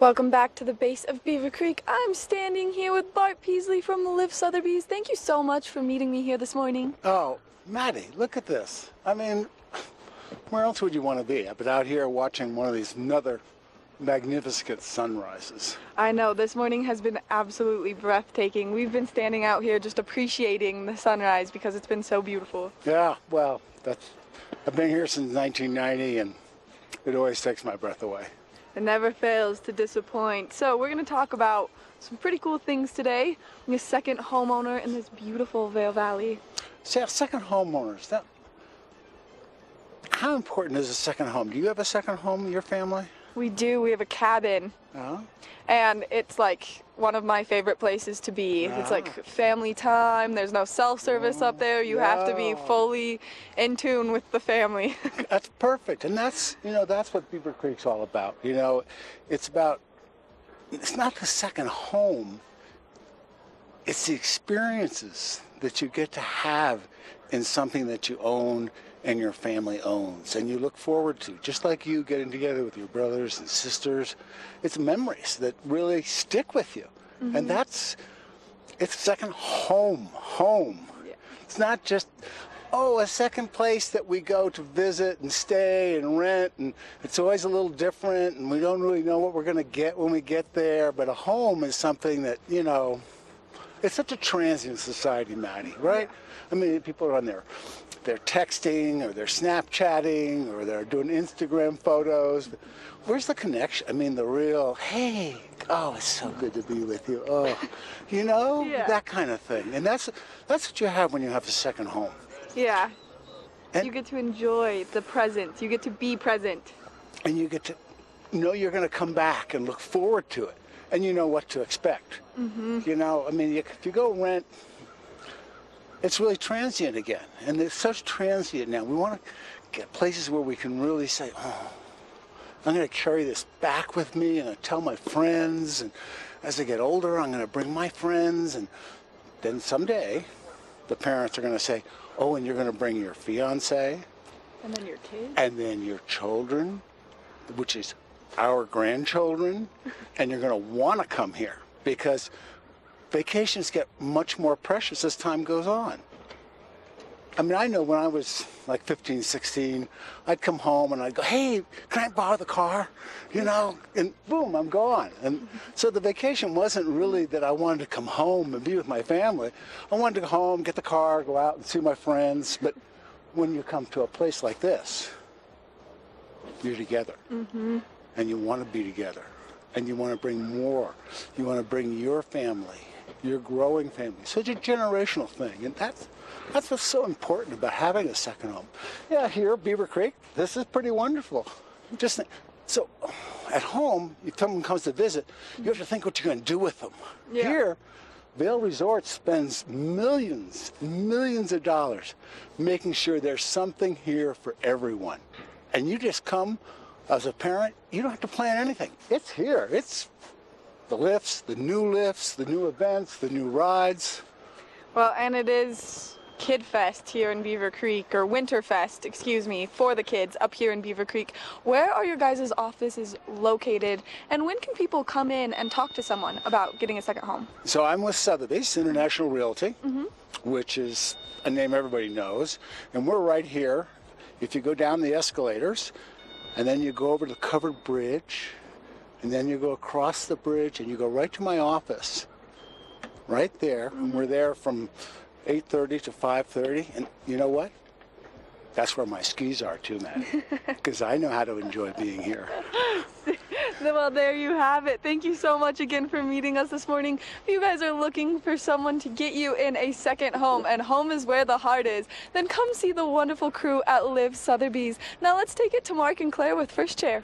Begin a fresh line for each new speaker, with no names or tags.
Welcome back to the base of Beaver Creek. I'm standing here with Bart Peaslee from the LIV Sotheby's. Thank you so much for meeting me here this morning.
Oh, Maddie, look at this. I mean, where else would you want to be but out here watching one of these another magnificent sunrises?
I know, this morning has been absolutely breathtaking. We've been standing out here just appreciating the sunrise because it's been so beautiful.
Yeah, well, I've been here since 1990 and it always takes my breath away.
It never fails to disappoint. So we're going to talk about some pretty cool things today. I'm a second homeowner in this beautiful Vail Valley.
So, second homeowners, how important is a second home? Do you have a second home in your family?
We do. We have a cabin.
Uh-huh.
And it's like one of my favorite places to be. It's like family time. There's no self-service up there. You have to be fully in tune with the family.
That's perfect. And that's what Beaver Creek's all about. It's not the second home. It's the experiences that you get to have in something that you own and your family owns and you look forward to, just like you getting together with your brothers and sisters. It's memories that really stick with you. Mm-hmm. And it's second home. Yeah. It's not just, a second place that we go to visit and stay and rent, and it's always a little different and we don't really know what we're going to get when we get there. But a home is something that, it's such a transient society, Maddie, right? Yeah. I mean, people are on they're texting or they're Snapchatting or they're doing Instagram photos. Where's the connection? I mean, the real, hey, it's so good to be with you. That kind of thing. And that's what you have when you have a second home.
Yeah. And you get to enjoy the present. You get to be present.
And you get to know you're going to come back and look forward to it. And you know what to expect. Mm-hmm. If you go rent, it's really transient again. And it's such transient now. We want to get places where we can really say, I'm going to carry this back with me and I tell my friends. And as I get older, I'm going to bring my friends. And then someday, the parents are going to say, and you're going to bring your fiance.
And then your kids.
And then your children, which is our grandchildren. And you're going to want to come here because vacations get much more precious as time goes on. I mean, I know when I was like 15, 16, I'd come home and I'd go, hey, can I borrow the car? And boom, I'm gone. And so the vacation wasn't really that I wanted to come home and be with my family. I wanted to go home, get the car, go out and see my friends. But when you come to a place like this, you're together. Mm-hmm. And you want to be together. And you want to bring more. You want to bring your family, your growing family. So it's a generational thing. And that's what's so important about having a second home. Yeah, here, Beaver Creek, this is pretty wonderful. So at home, if someone comes to visit, you have to think what you're going to do with them. Yeah. Here, Vail Resort spends millions of dollars making sure there's something here for everyone. And you just come as a parent, you don't have to plan anything. It's here. It's the lifts, the new events, the new rides.
Well, and it is Kid Fest here in Beaver Creek, or Winter Fest, for the kids up here in Beaver Creek. Where are your guys' offices located, and when can people come in and talk to someone about getting a second home?
So I'm with Sotheby's, International Realty, which is a name everybody knows, and we're right here. If you go down the escalators, and then you go over the covered bridge, and then you go across the bridge, and you go right to my office, right there. And we're there from 8:30 to 5:30. And you know what? That's where my skis are too, Maddie, because I know how to enjoy being here.
Well, there you have it. Thank you so much again for meeting us this morning. If you guys are looking for someone to get you in a second home, and home is where the heart is, then come see the wonderful crew at LIV Sotheby's. Now let's take it to Mark and Claire with First Chair.